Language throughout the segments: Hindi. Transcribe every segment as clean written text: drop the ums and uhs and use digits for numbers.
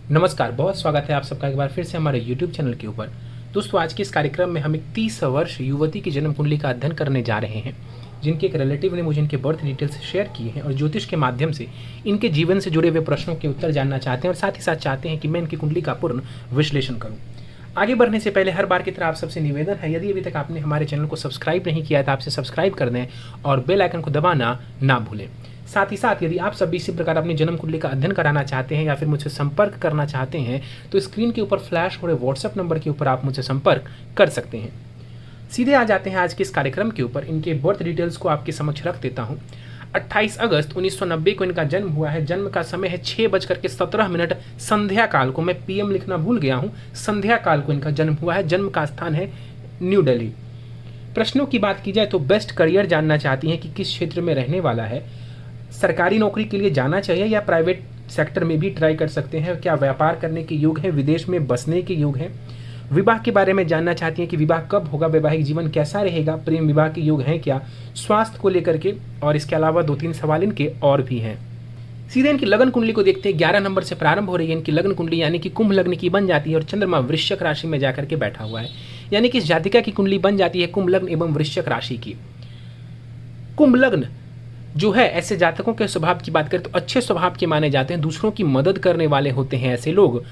नमस्कार, बहुत स्वागत है आप सबका एक बार फिर से हमारे YouTube चैनल के ऊपर। दोस्तों, आज के इस कार्यक्रम में हम एक 30 वर्ष युवती की जन्म कुंडली का अध्ययन करने जा रहे हैं, जिनके एक रिलेटिव ने मुझे इनके बर्थ डिटेल्स शेयर किए हैं और ज्योतिष के माध्यम से इनके जीवन से जुड़े हुए प्रश्नों के उत्तर जानना चाहते हैं और साथ ही साथ चाहते हैं कि मैं इनकी कुंडली का पूर्ण विश्लेषण करूँ। आगे बढ़ने से पहले हर बार की तरह आप सबसे निवेदन है, यदि अभी तक आपने हमारे चैनल को सब्सक्राइब नहीं किया है तो आपसे सब्सक्राइब कर दें और बेल आइकन को दबाना ना भूलें। साथ ही साथ यदि आप सभी इसी प्रकार अपनी जन्म कुंडली का अध्ययन कराना चाहते हैं या फिर मुझसे संपर्क करना चाहते हैं तो स्क्रीन के ऊपर फ्लैश हो रहे व्हाट्सएप नंबर के ऊपर आप मुझसे संपर्क कर सकते हैं। सीधे आ जाते हैं आज के इस कार्यक्रम के ऊपर। इनके बर्थ डिटेल्स को आपके समक्ष रख देता हूँ। 28 अगस्त 1990 को इनका जन्म हुआ है। जन्म का समय है 6:17 संध्या काल को। मैं PM लिखना भूल गया हूँ, संध्या काल को इनका जन्म हुआ है। जन्म का स्थान है न्यू दिल्ली। प्रश्नों की बात की जाए तो बेस्ट करियर जानना चाहती हैं कि किस क्षेत्र में रहने वाला है, सरकारी नौकरी के लिए जाना चाहिए या प्राइवेट सेक्टर में भी ट्राई कर सकते हैं, क्या व्यापार करने के योग है, विदेश में बसने के योग है, विवाह के बारे में जानना चाहती हैं कि विवाह कब होगा, वैवाहिक जीवन कैसा रहेगा, प्रेम विवाह के योग हैं क्या, स्वास्थ्य को लेकर के, और इसके अलावा 2-3 सवाल इनके और भी हैं। सीधे इनकी लग्न कुंडली को देखते हैं। 11 नंबर से प्रारंभ हो रही है इनकी लग्न कुंडली, यानी कि कुंभ लग्न की बन जाती है और चंद्रमा वृश्चिक राशि में जाकर के बैठा हुआ है, यानी कि इस जातिका की कुंडली बन जाती है कुंभ लग्न एवं वृश्चिक राशि की। कुंभ लग्न जो है, ऐसे जातकों के स्वभाव की बात करें तो अच्छे स्वभाव के माने जाते हैं, दूसरों की मदद करने वाले होते हैं ऐसे लोग,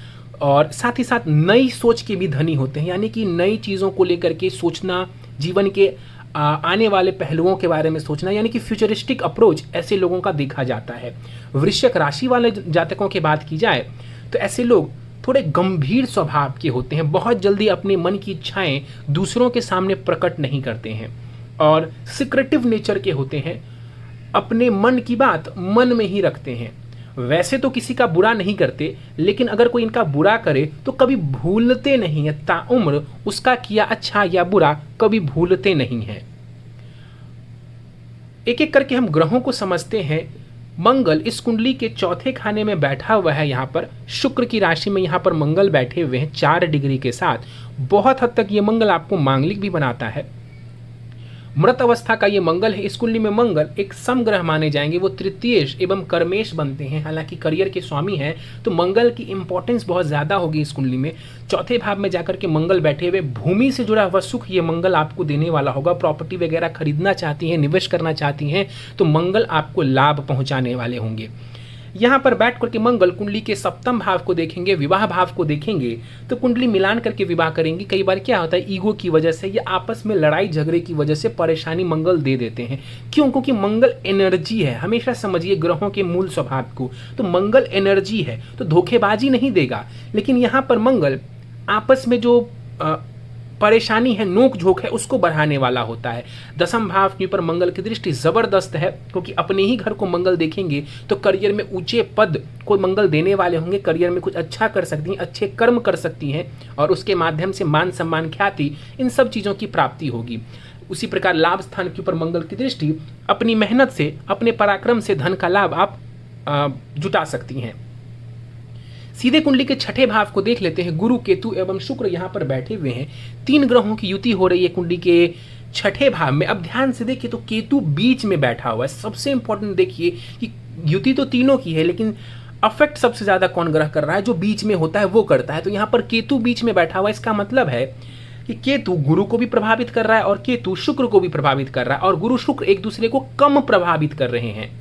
और साथ ही साथ नई सोच के भी धनी होते हैं, यानी कि नई चीज़ों को लेकर के सोचना, जीवन के आने वाले पहलुओं के बारे में सोचना, यानी कि फ्यूचरिस्टिक अप्रोच ऐसे लोगों का देखा जाता है। वृश्चिक राशि वाले जातकों की बात की जाए तो ऐसे लोग थोड़े गंभीर स्वभाव के होते हैं, बहुत जल्दी अपने मन की इच्छाएं दूसरों के सामने प्रकट नहीं करते हैं और सिक्रेटिव नेचर के होते हैं, अपने मन की बात मन में ही रखते हैं। वैसे तो किसी का बुरा नहीं करते, लेकिन अगर कोई इनका बुरा करे तो कभी भूलते नहीं है, ताउम्र उसका किया अच्छा या बुरा कभी भूलते नहीं हैं। एक एक करके हम ग्रहों को समझते हैं। मंगल इस कुंडली के चौथे खाने में बैठा हुआ है, यहाँ पर शुक्र की राशि में यहाँ पर मंगल बैठे हुए हैं 4 डिग्री के साथ। बहुत हद तक ये मंगल आपको मांगलिक भी बनाता है। मृत अवस्था का ये मंगल है। इस कुंडली में मंगल एक समग्रह माने जाएंगे, वो तृतीयेश एवं कर्मेश बनते हैं, हालांकि करियर के स्वामी हैं तो मंगल की इंपॉर्टेंस बहुत ज्यादा होगी इस कुंडली में। चौथे भाव में जाकर के मंगल बैठे हुए, भूमि से जुड़ा हुआ सुख ये मंगल आपको देने वाला होगा। प्रॉपर्टी वगैरह खरीदना चाहती हैं, निवेश करना चाहती हैं तो मंगल आपको लाभ पहुंचाने वाले होंगे। यहाँ पर बैठ करके मंगल कुंडली के सप्तम भाव को देखेंगे, विवाह भाव को देखेंगे तो कुंडली मिलान करके विवाह करेंगे। कई बार क्या होता है, ईगो की वजह से या आपस में लड़ाई झगड़े की वजह से परेशानी मंगल दे देते हैं। क्यों? क्योंकि मंगल एनर्जी है। हमेशा समझिए ग्रहों के मूल स्वभाव को, तो मंगल एनर्जी है तो धोखेबाजी नहीं देगा, लेकिन यहाँ पर मंगल आपस में जो परेशानी है, नोक झोंक है, उसको बढ़ाने वाला होता है। दसम भाव के ऊपर मंगल की दृष्टि जबरदस्त है, क्योंकि अपने ही घर को मंगल देखेंगे तो करियर में ऊंचे पद को मंगल देने वाले होंगे। करियर में कुछ अच्छा कर सकती हैं, अच्छे कर्म कर सकती हैं और उसके माध्यम से मान सम्मान, ख्याति, इन सब चीज़ों की प्राप्ति होगी। उसी प्रकार लाभ स्थान के ऊपर मंगल की दृष्टि, अपनी मेहनत से, अपने पराक्रम से धन का लाभ आप जुटा सकती हैं। सीधे कुंडली के छठे भाव को देख लेते हैं। गुरु, केतु एवं शुक्र यहाँ पर बैठे हुए हैं। 3 ग्रहों की युति हो रही है कुंडली के छठे भाव में। अब ध्यान से देखिए तो केतु बीच में बैठा हुआ है। सबसे इंपॉर्टेंट देखिए कि युति तो तीनों की है, लेकिन अफेक्ट सबसे ज्यादा कौन ग्रह कर रहा है? जो बीच में होता है वो करता है। तो यहाँ पर केतु बीच में बैठा हुआ है। इसका मतलब है कि केतु गुरु को भी प्रभावित कर रहा है और केतु शुक्र को भी प्रभावित कर रहा है, और गुरु शुक्र एक दूसरे को कम प्रभावित कर रहे हैं।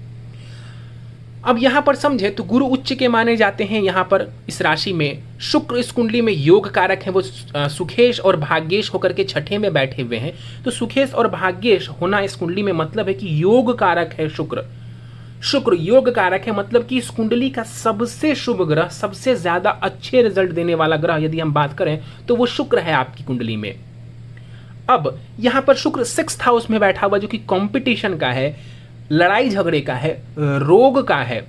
अब यहां पर समझे तो गुरु उच्च के माने जाते हैं यहाँ पर इस राशि में। शुक्र इस कुंडली में योग कारक है, वो सुखेश और भाग्येश होकर के छठे में बैठे हुए हैं। तो सुखेश और भाग्येश होना इस कुंडली में मतलब है कि योग कारक है शुक्र। शुक्र योग कारक है, मतलब कि इस कुंडली का सबसे शुभ ग्रह, सबसे ज्यादा अच्छे रिजल्ट देने वाला ग्रह यदि हम बात करें तो वो शुक्र है आपकी कुंडली में। अब यहां पर शुक्र 6th हाउस में बैठा हुआ, जो कि कंपटीशन का है, लड़ाई झगड़े का है, रोग का है।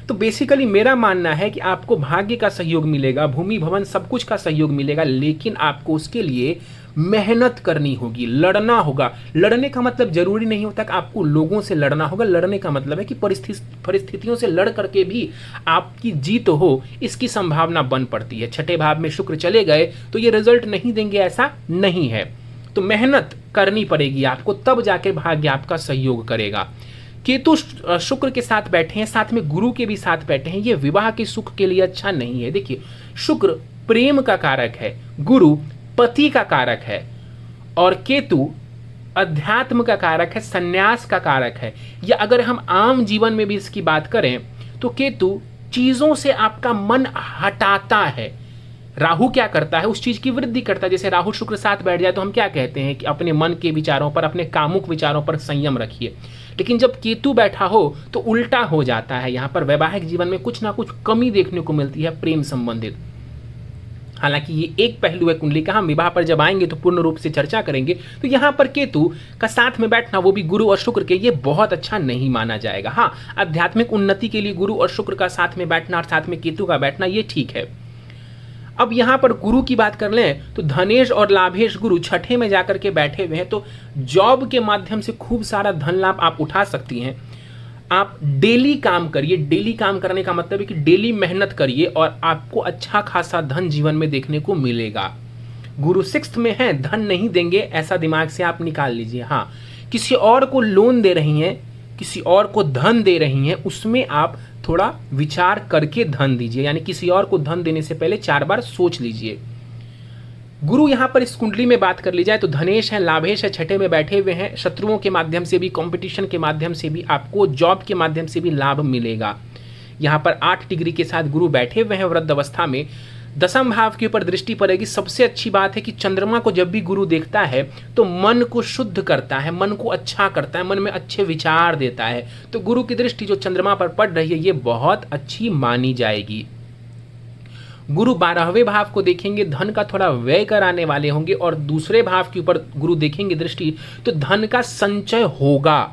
तो बेसिकली मेरा मानना है कि आपको भाग्य का सहयोग मिलेगा, भूमि भवन सब कुछ का सहयोग मिलेगा, लेकिन आपको उसके लिए मेहनत करनी होगी, लड़ना होगा। लड़ने का मतलब जरूरी नहीं होता कि आपको लोगों से लड़ना होगा। लड़ने का मतलब है कि परिस्थितियों से लड़ करके भी आपकी जीत हो, इसकी संभावना बन पड़ती है। छठे भाव में शुक्र चले गए तो ये रिजल्ट नहीं देंगे, ऐसा नहीं है। तो मेहनत करनी पड़ेगी आपको, तब जाके भाग्य आपका सहयोग करेगा। केतु शुक्र के साथ बैठे हैं, साथ में गुरु के भी साथ बैठे हैं, ये विवाह के सुख के लिए अच्छा नहीं है। देखिए, शुक्र प्रेम का कारक है, गुरु पति का कारक है, और केतु अध्यात्म का कारक है, संन्यास का कारक है। या अगर हम आम जीवन में भी इसकी बात करें तो केतु चीजों से आपका मन हटाता है। राहु क्या करता है, उस चीज की वृद्धि करता है। जैसे राहु शुक्र साथ बैठ जाए तो हम क्या कहते हैं कि अपने मन के विचारों पर, अपने कामुक विचारों पर संयम रखिए। लेकिन जब केतु बैठा हो तो उल्टा हो जाता है। यहाँ पर वैवाहिक जीवन में कुछ ना कुछ कमी देखने को मिलती है प्रेम संबंधित। हालांकि ये एक पहलू है कुंडली का, हम विवाह पर जब आएंगे तो पूर्ण रूप से चर्चा करेंगे। तो यहाँ पर केतु का साथ में बैठना, वो भी गुरु और शुक्र के, ये बहुत अच्छा नहीं माना जाएगा। हाँ, आध्यात्मिक उन्नति के लिए गुरु और शुक्र का साथ में बैठना और साथ में केतु का बैठना ये ठीक है। अब यहाँ पर गुरु की बात कर लें तो धनेश और लाभेश गुरु छठे में जाकर के बैठे हुए हैं, तो जॉब के माध्यम से खूब सारा धन लाभ आप उठा सकती हैं। आप डेली काम करिए, डेली काम करने का मतलब है कि डेली मेहनत करिए और आपको अच्छा खासा धन जीवन में देखने को मिलेगा। गुरु सिक्स्थ में है, धन नहीं देंगे ऐसा दिमाग से आप निकाल लीजिए। हाँ, किसी और को लोन दे रही हैं, किसी और को धन दे रही हैं, उसमें आप थोड़ा विचार करके धन दीजिए, यानी किसी और को धन देने से पहले 4 बार सोच लीजिए। गुरु यहाँ पर इस कुंडली में बात कर ली जाए तो धनेश है, लाभेश है, छठे में बैठे हुए हैं। शत्रुओं के माध्यम से भी, कंपटीशन के माध्यम से भी, आपको जॉब के माध्यम से भी लाभ मिलेगा। यहाँ पर 8 डिग्री के साथ गुरु बैठे हुए हैं वृद्ध अवस्था में। दसम भाव के ऊपर दृष्टि पड़ेगी। सबसे अच्छी बात है कि चंद्रमा को जब भी गुरु देखता है तो मन को शुद्ध करता है, मन को अच्छा करता है, मन में अच्छे विचार देता है। तो गुरु की दृष्टि जो चंद्रमा पर पड़ रही है ये बहुत अच्छी मानी जाएगी। गुरु 12वें भाव को देखेंगे, धन का थोड़ा व्यय कराने वाले होंगे, और दूसरे भाव के ऊपर गुरु देखेंगे दृष्टि तो धन का संचय होगा,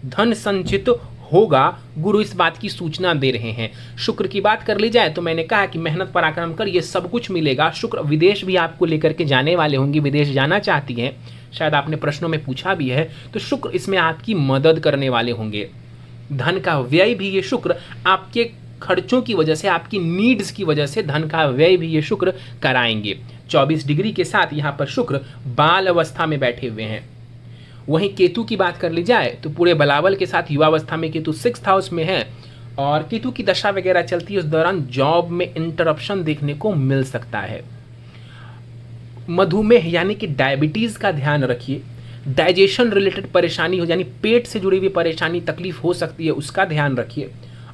धन संचित होगा। गुरु इस बात की सूचना दे रहे हैं। शुक्र की बात कर ली जाए तो मैंने कहा कि मेहनत पराक्रम कर ये सब कुछ मिलेगा। शुक्र विदेश भी आपको लेकर के जाने वाले होंगे, विदेश जाना चाहती हैं, शायद आपने प्रश्नों में पूछा भी है, तो शुक्र इसमें आपकी मदद करने वाले होंगे। धन का व्यय भी ये शुक्र आपके खर्चों की वजह से, आपकी नीड्स की वजह से धन का व्यय भी ये शुक्र कराएंगे। 24 डिग्री के साथ यहाँ पर शुक्र बाल अवस्था में बैठे हुए हैं। वहीं केतु की बात कर ली जाए तो पूरे बलाबल के साथ युवावस्था में केतु 6th हाउस में है, और केतु की दशा वगैरह चलती है, उस दौरान जॉब में इंटरप्शन देखने को मिल सकता है। मधुमेह यानी कि डायबिटीज का ध्यान रखिए। डाइजेशन रिलेटेड परेशानी हो, यानी पेट से जुड़ी हुई परेशानी, तकलीफ हो सकती है, उसका ध्यान रखिए।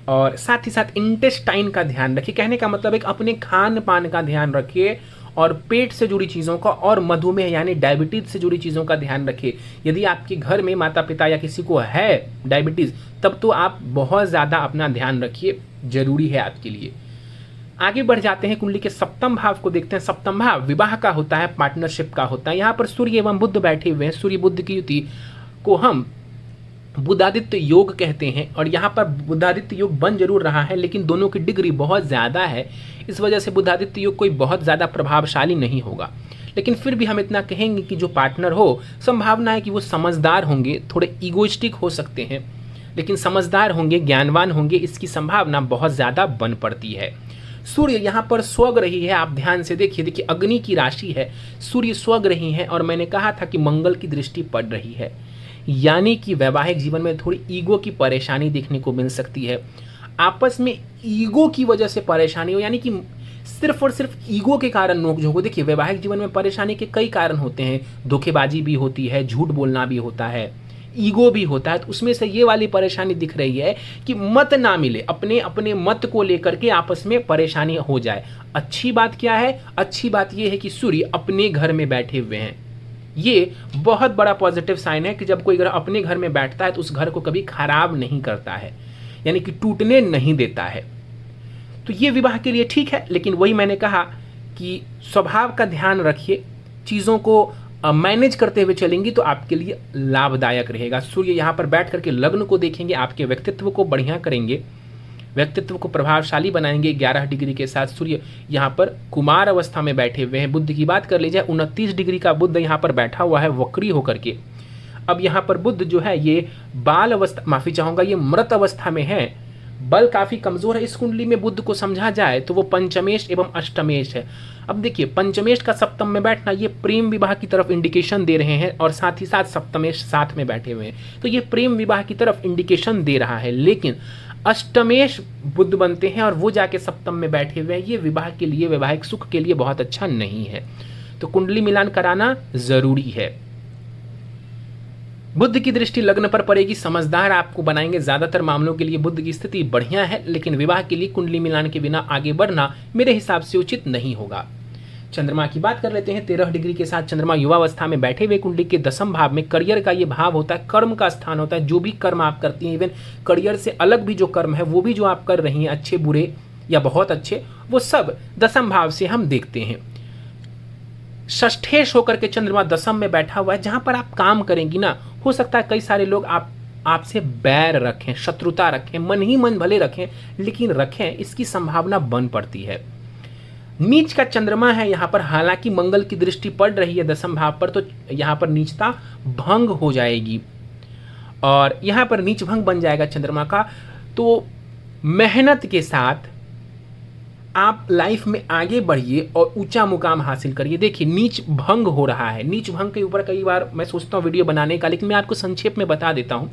और साथ ही साथ इंटेस्टाइन का ध्यान रखिए। कहने का मतलब है कि अपने खान पान का ध्यान रखिए और पेट से जुड़ी चीज़ों का, और मधुमेह यानी डायबिटीज से जुड़ी चीज़ों का ध्यान रखिए। यदि आपके घर में माता पिता या किसी को है डायबिटीज़, तब तो आप बहुत ज़्यादा अपना ध्यान रखिए, जरूरी है आपके लिए। आगे बढ़ जाते हैं, कुंडली के सप्तम भाव को देखते हैं। सप्तम भाव विवाह का होता है, पार्टनरशिप का होता है। यहाँ पर सूर्य एवं बुध बैठे हुए हैं। सूर्य बुध की युति को हम बुधादित्य योग कहते हैं, और यहाँ पर बुधादित्य योग बन जरूर रहा है, लेकिन दोनों की डिग्री बहुत ज़्यादा है। इस वजह से बुधादित्य योग कोई बहुत ज़्यादा प्रभावशाली नहीं होगा, लेकिन फिर भी हम इतना कहेंगे कि जो पार्टनर हो, संभावना है कि वो समझदार होंगे, थोड़े ईगोइस्टिक हो सकते हैं, लेकिन समझदार होंगे, ज्ञानवान होंगे, इसकी संभावना बहुत ज़्यादा बन पड़ती है। सूर्य यहाँ पर स्वग रही है, आप ध्यान से देखिए अग्नि की राशि है, सूर्य स्वग रही है, और मैंने कहा था कि मंगल की दृष्टि पड़ रही है, यानी कि वैवाहिक जीवन में थोड़ी ईगो की परेशानी देखने को मिल सकती है। आपस में ईगो की वजह से परेशानी हो, यानी कि सिर्फ और सिर्फ ईगो के कारण नोकझोंक हो। देखिए, वैवाहिक जीवन में परेशानी के कई कारण होते हैं, धोखेबाजी भी होती है, झूठ बोलना भी होता है, ईगो भी होता है। तो उसमें से ये वाली परेशानी दिख रही है कि मत ना मिले, अपने अपने मत को लेकर के आपस में परेशानी हो जाए। अच्छी बात क्या है? अच्छी बात ये है कि सूर्य अपने घर में बैठे हुए हैं। ये बहुत बड़ा पॉजिटिव साइन है कि जब कोई अपने घर में बैठता है तो उस घर को कभी खराब नहीं करता है, यानी कि टूटने नहीं देता है। तो ये विवाह के लिए ठीक है, लेकिन वही मैंने कहा कि स्वभाव का ध्यान रखिए, चीज़ों को मैनेज करते हुए चलेंगी तो आपके लिए लाभदायक रहेगा। सूर्य यहाँ पर बैठ करके लग्न को देखेंगे, आपके व्यक्तित्व को बढ़िया करेंगे, व्यक्तित्व को प्रभावशाली बनाएंगे। 11 डिग्री के साथ सूर्य यहाँ पर कुमार अवस्था में बैठे हुए हैं। बुध की बात कर ली जाए, 29 डिग्री का बुध यहाँ पर बैठा हुआ है वक्री होकर के। अब यहाँ पर बुध जो है ये बाल अवस्था, माफी चाहूँगा, ये मृत अवस्था में है। बल काफ़ी कमज़ोर है। इस कुंडली में बुध को समझा जाए तो वो पंचमेश एवं अष्टमेश है। अब देखिए, पंचमेश का सप्तम में बैठना ये प्रेम विवाह की तरफ इंडिकेशन दे रहे हैं, और साथ ही साथ सप्तमेश साथ में बैठे हुए हैं तो ये प्रेम विवाह की तरफ इंडिकेशन दे रहा है। लेकिन अष्टमेश बुध बनते हैं और वो जाके सप्तम में बैठे हुए हैं, ये विवाह के लिए, वैवाहिक सुख के लिए बहुत अच्छा नहीं है। तो कुंडली मिलान कराना जरूरी है। बुध की दृष्टि लग्न पर पड़ेगी, समझदार आपको बनाएंगे। ज्यादातर मामलों के लिए बुध की स्थिति बढ़िया है, लेकिन विवाह के लिए कुंडली मिलान के बिना आगे बढ़ना मेरे हिसाब से उचित नहीं होगा। चंद्रमा की बात कर लेते हैं। 13 डिग्री के साथ चंद्रमा युवावस्था में बैठे हुए कुंडली के 10वें भाव में करियर का ये भाव होता है, कर्म का स्थान होता है। जो भी कर्म आप करती हैं, इवन करियर से अलग भी जो कर्म है वो भी जो आप कर रही हैं, अच्छे बुरे या बहुत अच्छे, वो सब 10वें भाव से हम देखते हैं। षष्ठेश होकर के चंद्रमा 10वें में बैठा हुआ है। जहां पर आप काम करेंगी ना, हो सकता है कई सारे लोग आपसे बैर रखें, शत्रुता रखें, मन ही मन भले रखें, लेकिन रखें, इसकी संभावना बन पड़ती है। नीच का चंद्रमा है यहाँ पर, हालांकि मंगल की दृष्टि पड़ रही है 10वें भाव पर, तो यहाँ पर नीचता भंग हो जाएगी और यहाँ पर नीच भंग बन जाएगा चंद्रमा का। तो मेहनत के साथ आप लाइफ में आगे बढ़िए और ऊंचा मुकाम हासिल करिए। देखिए, नीच भंग हो रहा है। नीच भंग के ऊपर कई बार मैं सोचता हूँ वीडियो बनाने का, लेकिन मैं आपको संक्षेप में बता देता हूँ।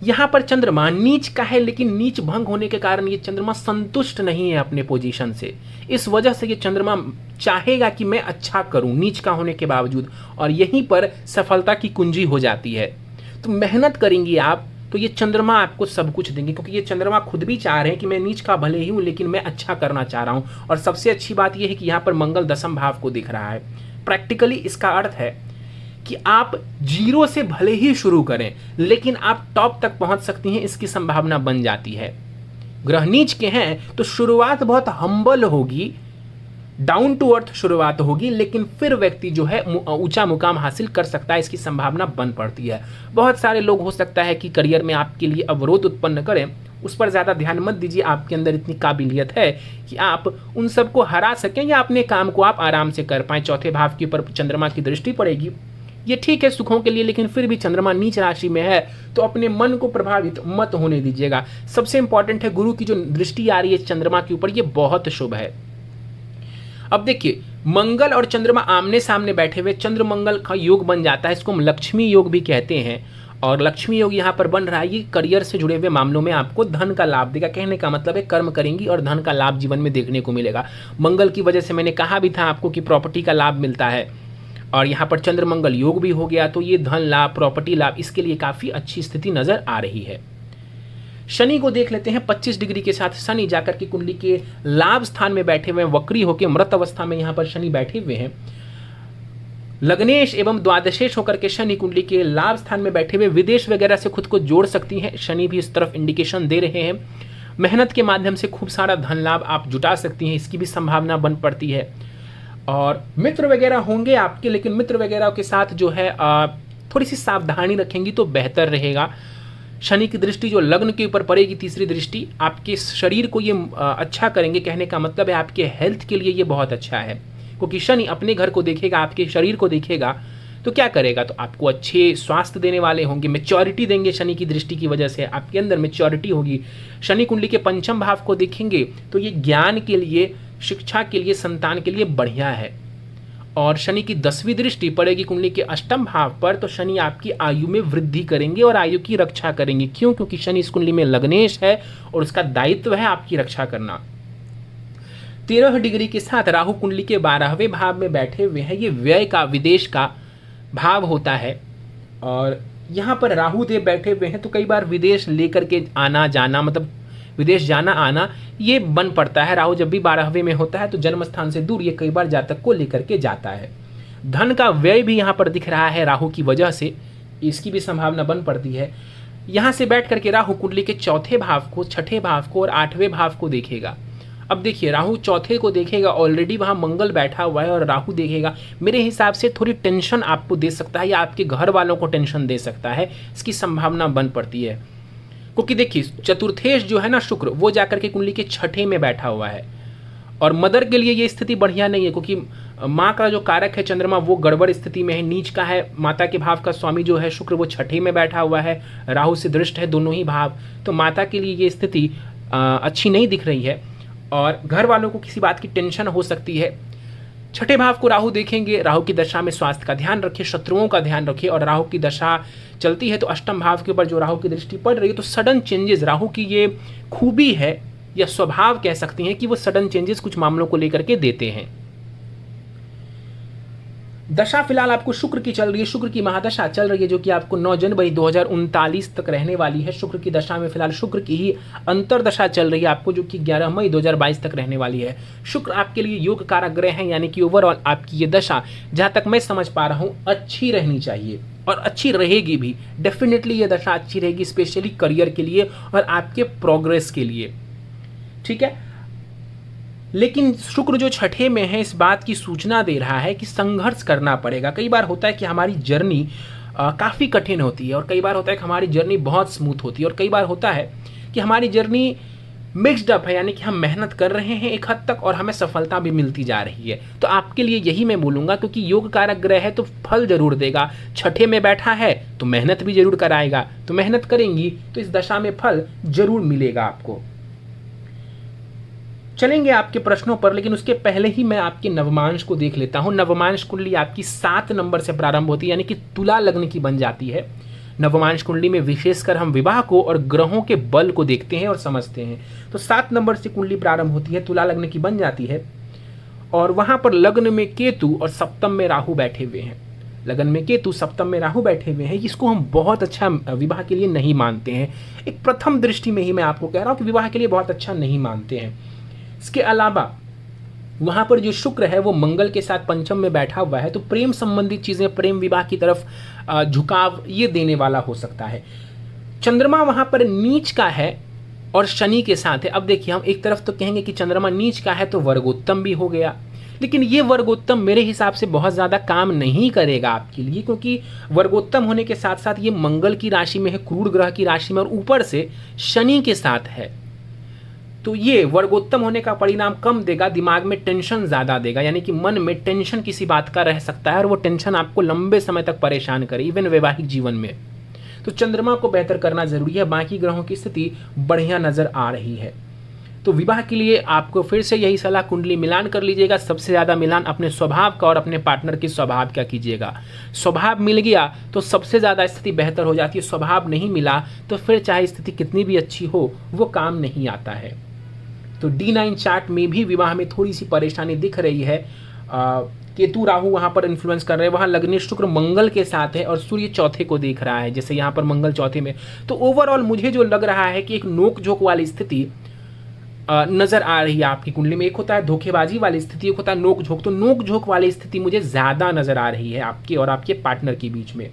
यहाँ पर चंद्रमा नीच का है, लेकिन नीच भंग होने के कारण ये चंद्रमा संतुष्ट नहीं है अपने पोजीशन से। इस वजह से ये चंद्रमा चाहेगा कि मैं अच्छा करूं नीच का होने के बावजूद, और यहीं पर सफलता की कुंजी हो जाती है। तो मेहनत करेंगी आप तो ये चंद्रमा आपको सब कुछ देंगे, क्योंकि ये चंद्रमा खुद भी चाह रहे हैं कि मैं नीच का भले ही हूं, लेकिन मैं अच्छा करना चाह रहा हूं। और सबसे अच्छी बात यह है कि यहाँ पर मंगल 10वें भाव को दिख रहा है। प्रैक्टिकली इसका अर्थ है कि आप जीरो से भले ही शुरू करें, लेकिन आप टॉप तक पहुंच सकती हैं, इसकी संभावना बन जाती है। ग्रह नीच के हैं तो शुरुआत बहुत हम्बल होगी, डाउन टू अर्थ शुरुआत होगी, लेकिन फिर व्यक्ति जो है ऊंचा मुकाम हासिल कर सकता है, इसकी संभावना बन पड़ती है। बहुत सारे लोग हो सकता है कि करियर में आपके लिए अवरोध उत्पन्न करें, उस पर ज़्यादा ध्यान मत दीजिए। आपके अंदर इतनी काबिलियत है कि आप उन सबको हरा सकें या अपने काम को आप आराम से कर पाएं। चौथे भाव के ऊपर चंद्रमा की दृष्टि पड़ेगी, ये ठीक है सुखों के लिए, लेकिन फिर भी चंद्रमा नीच राशि में है तो अपने मन को प्रभावित मत होने दीजिएगा। सबसे इंपॉर्टेंट है, गुरु की जो दृष्टि आ रही है चंद्रमा के ऊपर, ये बहुत शुभ है। अब देखिए, मंगल और चंद्रमा आमने सामने बैठे हुए चंद्र मंगल का योग बन जाता है, इसको हम लक्ष्मी योग भी कहते हैं। और लक्ष्मी योग यहाँ पर बन रहा है, ये करियर से जुड़े हुए मामलों में आपको धन का लाभ देगा। कहने का मतलब है कर्म करेंगी और धन का लाभ जीवन में देखने को मिलेगा। मंगल की वजह से मैंने कहा भी था आपको कि प्रॉपर्टी का लाभ मिलता है, और यहाँ पर चंद्र मंगल योग भी हो गया, तो ये धन लाभ, प्रॉपर्टी लाभ, इसके लिए काफ़ी अच्छी स्थिति नजर आ रही है। शनि को देख लेते हैं। 25 डिग्री के साथ शनि जाकर के कुंडली के लाभ स्थान में बैठे हुए हैं, वक्री होकर मृत अवस्था में यहाँ पर शनि बैठे हुए हैं। लग्नेश एवं द्वादशेश होकर के शनि कुंडली के लाभ स्थान में बैठे हुए विदेश वगैरह से खुद को जोड़ सकती हैं। शनि भी इस तरफ इंडिकेशन दे रहे हैं। मेहनत के माध्यम से खूब सारा धन लाभ आप जुटा सकती हैं, इसकी भी संभावना बन पड़ती है। और मित्र वगैरह होंगे आपके, लेकिन मित्र वगैरह के साथ जो है थोड़ी सी सावधानी रखेंगी तो बेहतर रहेगा। शनि की दृष्टि जो लग्न के ऊपर पड़ेगी, तीसरी दृष्टि, आपके शरीर को ये अच्छा करेंगे। कहने का मतलब है आपके हेल्थ के लिए ये बहुत अच्छा है, क्योंकि शनि अपने घर को देखेगा, आपके शरीर को देखेगा, तो क्या करेगा, तो आपको अच्छे स्वास्थ्य देने वाले होंगे, मैच्योरिटी देंगे। शनि की दृष्टि की वजह से आपके अंदर मैच्योरिटी होगी। शनि कुंडली के पंचम भाव को देखेंगे तो ये ज्ञान के लिए, शिक्षा के लिए, संतान के लिए बढ़िया है। और शनि की 10वीं दृष्टि पड़ेगी कुंडली के अष्टम भाव पर, तो शनि आपकी आयु में वृद्धि करेंगे और आयु की रक्षा करेंगे। क्यों? क्योंकि शनि इस कुंडली में लग्नेश है और उसका दायित्व है आपकी रक्षा करना। 13 डिग्री के साथ राहु कुंडली के 12वें भाव में बैठे हुए हैं। ये व्यय का, विदेश का भाव होता है, और यहाँ पर राहु देव बैठे हुए हैं तो कई बार विदेश लेकर के आना जाना, मतलब विदेश जाना आना, ये बन पड़ता है। राहु जब भी 12वें में होता है तो जन्म स्थान से दूर ये कई बार जातक को लेकर के जाता है। धन का व्यय भी यहाँ पर दिख रहा है राहु की वजह से, इसकी भी संभावना बन पड़ती है। यहाँ से बैठ करके राहु कुंडली के चौथे भाव को, छठे भाव को और 8वें भाव को देखेगा। अब देखिए, राहु चौथे को देखेगा, ऑलरेडी वहाँ मंगल बैठा हुआ है और राहु देखेगा। मेरे हिसाब से थोड़ी टेंशन आपको दे सकता है या आपके घर वालों को टेंशन दे सकता है, इसकी संभावना बन पड़ती है। क्योंकि देखिए, चतुर्थेश जो है ना शुक्र, वो जाकर के कुंडली के छठे में बैठा हुआ है, और मदर के लिए ये स्थिति बढ़िया नहीं है, क्योंकि माँ का जो कारक है चंद्रमा वो गड़बड़ स्थिति में है, नीच का है। माता के भाव का स्वामी जो है शुक्र वो छठे में बैठा हुआ है, राहु से दृष्ट है दोनों ही भाव। तो माता के लिए ये स्थिति अच्छी नहीं दिख रही है और घर वालों को किसी बात की टेंशन हो सकती है। छठे भाव को राहु देखेंगे, राहु की दशा में स्वास्थ्य का ध्यान रखिए, शत्रुओं का ध्यान रखिए। और राहु की दशा चलती है तो अष्टम भाव के ऊपर जो राहु की दृष्टि पड़ रही है, तो सडन चेंजेस, राहु की ये खूबी है या स्वभाव कह सकती हैं कि वो सडन चेंजेस कुछ मामलों को लेकर के देते हैं। दशा फिलहाल आपको शुक्र की चल रही है, शुक्र की महादशा चल रही है, जो कि आपको 9 जनवरी 2039 तक रहने वाली है। शुक्र की दशा में फिलहाल शुक्र की ही अंतरदशा चल रही है आपको, जो कि 11 मई 2022 तक रहने वाली है। शुक्र आपके लिए योग कारक ग्रह हैं, यानी कि ओवरऑल आपकी ये दशा जहां तक मैं समझ पा रहा हूं अच्छी रहनी चाहिए और अच्छी रहेगी भी। डेफिनेटली ये दशा अच्छी रहेगी, स्पेशली करियर के लिए और आपके प्रोग्रेस के लिए, ठीक है। लेकिन शुक्र जो छठे में है इस बात की सूचना दे रहा है कि संघर्ष करना पड़ेगा। कई बार होता है कि हमारी जर्नी काफ़ी कठिन होती है और कई बार होता है कि हमारी जर्नी बहुत स्मूथ होती है और कई बार होता है कि हमारी जर्नी मिक्सड अप है, यानी कि हम मेहनत कर रहे हैं एक हद तक और हमें सफलता भी मिलती जा रही है। तो आपके लिए यही मैं बोलूँगा, क्योंकि योग कारक ग्रह है तो फल जरूर देगा। छठे में बैठा है तो मेहनत भी जरूर कराएगा, तो मेहनत करेंगी तो इस दशा में फल जरूर मिलेगा आपको। चलेंगे आपके प्रश्नों पर, लेकिन उसके पहले ही मैं आपके नवमांश को देख लेता हूं। नवमांश कुंडली आपकी 7 नंबर से प्रारंभ होती है, यानी कि तुला लग्न की बन जाती है। नवमांश कुंडली में विशेषकर हम विवाह को और ग्रहों के बल को देखते हैं और समझते हैं। तो 7 नंबर से कुंडली प्रारंभ होती है, तुला लग्न की बन जाती है और वहां पर लग्न में केतु और सप्तम में राहु बैठे हुए हैं। लगन में केतु, सप्तम में राहु बैठे हुए हैं, इसको हम बहुत अच्छा विवाह के लिए नहीं मानते हैं। एक प्रथम दृष्टि में ही मैं आपको कह रहा हूं कि विवाह के लिए बहुत अच्छा नहीं मानते हैं। इसके अलावा वहां पर जो शुक्र है वो मंगल के साथ पंचम में बैठा हुआ है, तो प्रेम संबंधी चीजें, प्रेम विवाह की तरफ झुकाव ये देने वाला हो सकता है। चंद्रमा वहां पर नीच का है और शनि के साथ है। अब देखिए, हम एक तरफ तो कहेंगे कि चंद्रमा नीच का है तो वर्गोत्तम भी हो गया, लेकिन ये वर्गोत्तम मेरे हिसाब से बहुत ज्यादा काम नहीं करेगा आपके लिए, क्योंकि वर्गोत्तम होने के साथ साथ ये मंगल की राशि में है, क्रूर ग्रह की राशि में, और ऊपर से शनि के साथ है। तो ये वर्गोत्तम होने का परिणाम कम देगा, दिमाग में टेंशन ज्यादा देगा, यानी कि मन में टेंशन किसी बात का रह सकता है और वो टेंशन आपको लंबे समय तक परेशान करे, इवन वैवाहिक जीवन में। तो चंद्रमा को बेहतर करना जरूरी है, बाकी ग्रहों की स्थिति बढ़िया नजर आ रही है। तो विवाह के लिए आपको फिर से यही सलाह, कुंडली मिलान कर लीजिएगा। सबसे ज्यादा मिलान अपने स्वभाव का और अपने पार्टनर के स्वभाव का कीजिएगा। स्वभाव मिल गया तो सबसे ज्यादा स्थिति बेहतर हो जाती है, स्वभाव नहीं मिला तो फिर चाहे स्थिति कितनी भी अच्छी हो वो काम नहीं आता है। तो D9 चार्ट में भी विवाह में थोड़ी सी परेशानी दिख रही है। केतु राहु वहां पर इन्फ्लुएंस कर रहे हैं, वहां लग्नेश शुक्र मंगल के साथ है और सूर्य चौथे को देख रहा है, जैसे यहाँ पर मंगल चौथे में। तो ओवरऑल मुझे जो लग रहा है कि एक नोक झोंक वाली स्थिति नजर आ रही है आपकी कुंडली में। एक होता है धोखेबाजी वाली स्थिति, एक होता है नोक झोंक। तो नोक झोंक वाली स्थिति मुझे ज्यादा नजर आ रही है आपके और आपके पार्टनर के बीच में।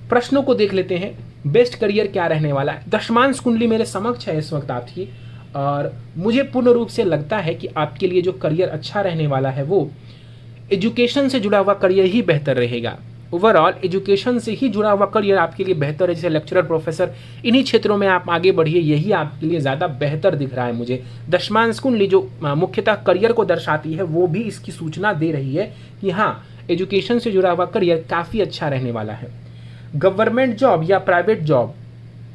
प्रश्नों को देख लेते हैं, बेस्ट करियर क्या रहने वाला है। दशमांश कुंडली मेरे समक्ष है इस वक्त आपकी, और मुझे पूर्ण रूप से लगता है कि आपके लिए जो करियर अच्छा रहने वाला है वो एजुकेशन से जुड़ा हुआ करियर ही बेहतर रहेगा। ओवरऑल एजुकेशन से ही जुड़ा हुआ करियर आपके लिए बेहतर है, जैसे लेक्चरर, प्रोफेसर, इन्हीं क्षेत्रों में आप आगे बढ़िए, यही आपके लिए ज़्यादा बेहतर दिख रहा है मुझे। दशमांश कुंडली जो मुख्यतः करियर को दर्शाती है वो भी इसकी सूचना दे रही है कि हाँ, एजुकेशन से जुड़ा हुआ करियर काफ़ी अच्छा रहने वाला है। गवर्नमेंट जॉब या प्राइवेट जॉब,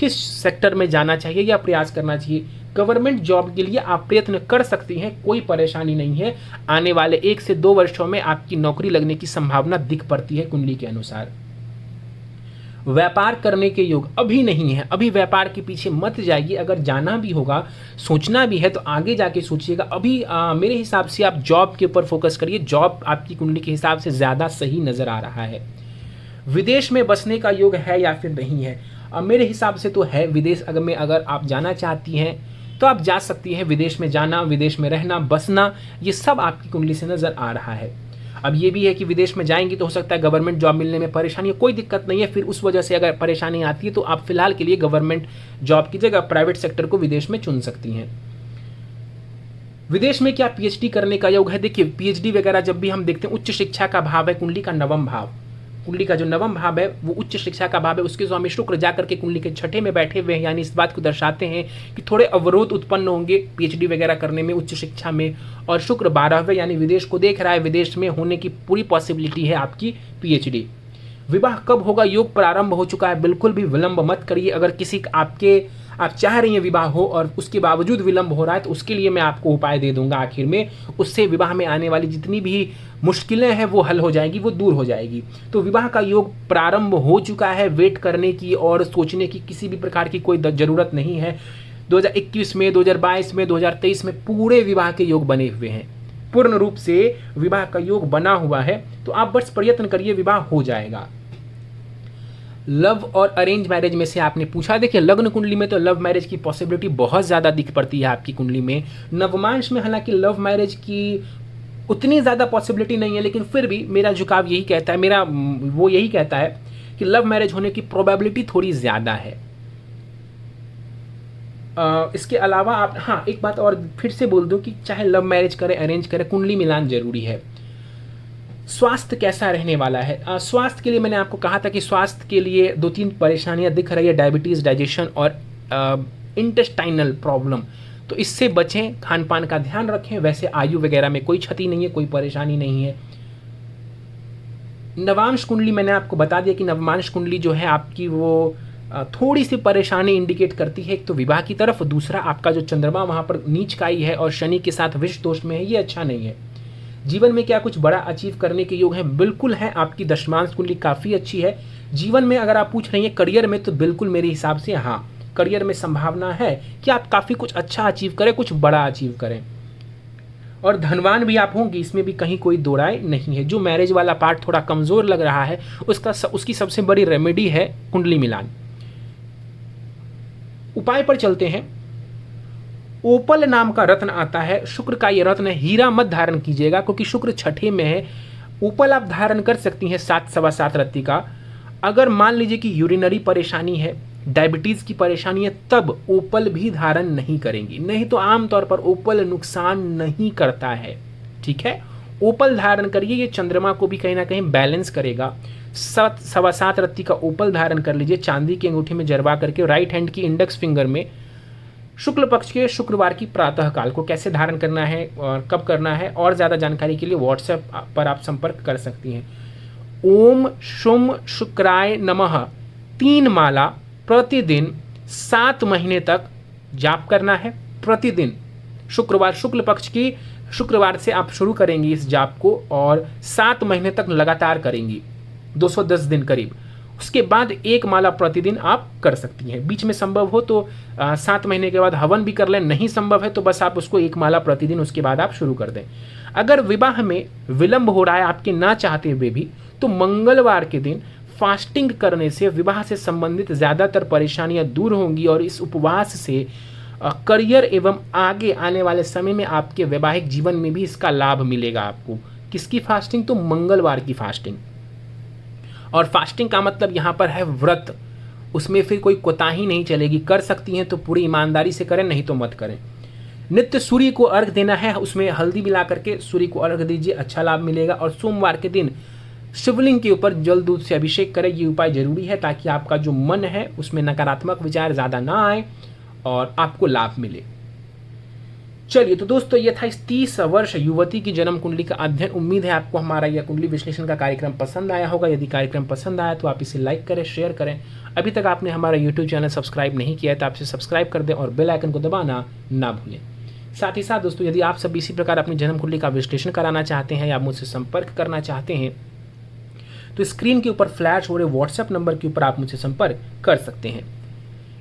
किस सेक्टर में जाना चाहिए या प्रयास करना चाहिए। गवर्नमेंट जॉब के लिए आप प्रयत्न कर सकती हैं, कोई परेशानी नहीं है। आने वाले 1 से 2 वर्षों में आपकी नौकरी लगने की संभावना दिख पड़ती है कुंडली के अनुसार। व्यापार करने के योग अभी नहीं है, अभी व्यापार के पीछे मत जाइए। अगर जाना भी होगा, सोचना भी है तो आगे जाके सोचिएगा। अभी मेरे हिसाब से आप जॉब के ऊपर फोकस करिए, जॉब आपकी कुंडली के हिसाब से ज़्यादा सही नज़र आ रहा है। विदेश में बसने का योग है या फिर नहीं है, मेरे हिसाब से तो है। विदेश अगर आप जाना चाहती हैं तो आप जा सकती हैं। विदेश में जाना, विदेश में रहना, बसना, ये सब आपकी कुंडली से नजर आ रहा है। अब ये भी है कि विदेश में जाएंगी तो हो सकता है गवर्नमेंट जॉब मिलने में परेशानी है, कोई दिक्कत नहीं है। फिर उस वजह से अगर परेशानी आती है तो आप फिलहाल के लिए गवर्नमेंट जॉब की जगह प्राइवेट सेक्टर को विदेश में चुन सकती हैं। विदेश में क्या पीएचडी करने का योग है। देखिए, पीएचडी वगैरह जब भी हम देखते हैं, उच्च शिक्षा का भाव है कुंडली का 9वां भाव, कुंडली का जो नवम भाव है वो उच्च शिक्षा का भाव है, उसके स्वामी शुक्र जाकर के कुंडली के छठे में बैठे हुए हैं, यानी इस बात को दर्शाते हैं कि थोड़े अवरोध उत्पन्न होंगे पीएचडी वगैरह करने में, उच्च शिक्षा में। और शुक्र 12वें यानी विदेश को देख रहा है, विदेश में होने की पूरी पॉसिबिलिटी है आपकी पीएचडी। विवाह कब होगा? योग प्रारंभ हो चुका है, बिल्कुल भी विलंब मत करिए। अगर किसी आप चाह रही हैं विवाह हो और उसके बावजूद विलंब हो रहा है तो उसके लिए मैं आपको उपाय दे दूंगा आखिर में, उससे विवाह में आने वाली जितनी भी मुश्किलें हैं वो हल हो जाएगी, वो दूर हो जाएगी। तो विवाह का योग प्रारंभ हो चुका है, वेट करने की और सोचने की किसी भी प्रकार की कोई जरूरत नहीं है। 2021 में, 2022 में, 2023 में पूरे विवाह के योग बने हुए हैं, पूर्ण रूप से विवाह का योग बना हुआ है। तो आप बस प्रयत्न करिए, विवाह हो जाएगा। लव और अरेंज मैरिज में से आपने पूछा, देखिए लग्न कुंडली में तो लव मैरिज की पॉसिबिलिटी बहुत ज़्यादा दिख पड़ती है आपकी कुंडली में। नवमांश में हालांकि लव मैरिज की उतनी ज़्यादा पॉसिबिलिटी नहीं है, लेकिन फिर भी मेरा झुकाव यही कहता है, वो यही कहता है कि लव मैरिज होने की प्रोबेबिलिटी थोड़ी ज़्यादा है। इसके अलावा आप, हाँ एक बात और फिर से बोल दूं कि चाहे लव मैरिज करें अरेंज करें, कुंडली मिलान जरूरी है। स्वास्थ्य कैसा रहने वाला है? स्वास्थ्य के लिए मैंने आपको कहा था कि स्वास्थ्य के लिए 2-3 परेशानियां दिख रही है, डायबिटीज़, डाइजेशन और इंटेस्टाइनल प्रॉब्लम। तो इससे बचें, खान पान का ध्यान रखें। वैसे आयु वगैरह में कोई क्षति नहीं है, कोई परेशानी नहीं है। नवांश कुंडली मैंने आपको बता दिया कि नवमांश कुंडली जो है आपकी वो थोड़ी सी परेशानी इंडिकेट करती है। एक तो विवाह की तरफ, दूसरा आपका जो चंद्रमा वहाँ पर नीच का ही है और शनि के साथ विष दोष में है, ये अच्छा नहीं है। जीवन में क्या कुछ बड़ा अचीव करने के योग हैं? बिल्कुल है, आपकी दशमांश कुंडली काफ़ी अच्छी है। जीवन में अगर आप पूछ रही हैं करियर में, तो बिल्कुल मेरे हिसाब से हाँ, करियर में संभावना है कि आप काफ़ी कुछ अच्छा अचीव करें, कुछ बड़ा अचीव करें। और धनवान भी आप होंगी, इसमें भी कहीं कोई दो राय नहीं है। जो मैरिज वाला पार्ट थोड़ा कमज़ोर लग रहा है उसकी सबसे बड़ी रेमेडी है कुंडली मिलान। उपाय पर चलते हैं। ओपल नाम का रत्न आता है, शुक्र का ये रत्न है। हीरा मत धारण कीजिएगा क्योंकि शुक्र छठे में है। ओपल आप धारण कर सकती हैं 7 सवा 7 रत्ती का। अगर मान लीजिए कि यूरिनरी परेशानी है, डायबिटीज़ की परेशानी है, तब ओपल भी धारण नहीं करेंगी, नहीं तो आमतौर पर ओपल नुकसान नहीं करता है। ठीक है, ओपल धारण करिए, ये चंद्रमा को भी कहीं ना कहीं बैलेंस करेगा। 7 सवा 7 रत्ती का ओपल धारण कर लीजिए, चांदी की अंगूठी में जरवा करके राइट हैंड की इंडेक्स फिंगर में। शुक्ल पक्ष के शुक्रवार की प्रातः काल को कैसे धारण करना है और कब करना है, और ज़्यादा जानकारी के लिए व्हाट्सएप पर आप संपर्क कर सकती हैं। ओम शुम शुक्राय नमः 3 माला प्रतिदिन 7 महीने तक जाप करना है। प्रतिदिन शुक्रवार, शुक्ल पक्ष की शुक्रवार से आप शुरू करेंगी इस जाप को और 7 महीने तक लगातार करेंगी, 210 दिन करीब। उसके बाद 1 माला प्रतिदिन आप कर सकती हैं। बीच में संभव हो तो 7 महीने के बाद हवन भी कर लें, नहीं संभव है तो बस आप उसको 1 माला प्रतिदिन उसके बाद आप शुरू कर दें। अगर विवाह में विलंब हो रहा है आपके ना चाहते हुए भी, तो मंगलवार के दिन फास्टिंग करने से विवाह से संबंधित ज़्यादातर परेशानियां दूर होंगी और इस उपवास से करियर एवं आगे आने वाले समय में आपके वैवाहिक जीवन में भी इसका लाभ मिलेगा आपको। किसकी फास्टिंग? तो मंगलवार की फास्टिंग। और फास्टिंग का मतलब यहाँ पर है व्रत, उसमें फिर कोई कोताही नहीं चलेगी। कर सकती हैं तो पूरी ईमानदारी से करें, नहीं तो मत करें। नित्य सूर्य को अर्घ देना है, उसमें हल्दी मिला करके सूर्य को अर्घ दीजिए, अच्छा लाभ मिलेगा। और सोमवार के दिन शिवलिंग के ऊपर जल दूध से अभिषेक करें, ये उपाय जरूरी है ताकि आपका जो मन है उसमें नकारात्मक विचार ज़्यादा ना आए और आपको लाभ मिले। चलिए तो दोस्तों, ये था इस 30 वर्ष युवती की जन्म कुंडली का अध्ययन। उम्मीद है आपको हमारा यह कुंडली विश्लेषण का कार्यक्रम पसंद आया होगा। यदि कार्यक्रम पसंद आया तो आप इसे लाइक करें, शेयर करें। अभी तक आपने हमारा यूट्यूब चैनल सब्सक्राइब नहीं किया है तो आपसे सब्सक्राइब कर दें और बेल आइकन को दबाना ना भूलें। साथ ही साथ दोस्तों, यदि आप सब इसी प्रकार अपनी जन्म कुंडली का विश्लेषण कराना चाहते हैं या मुझसे संपर्क करना चाहते हैं तो स्क्रीन के ऊपर फ्लैश हो रहे व्हाट्सएप नंबर के ऊपर आप मुझसे संपर्क कर सकते हैं।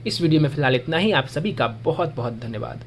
इस वीडियो में फिलहाल इतना ही। आप सभी का बहुत बहुत धन्यवाद।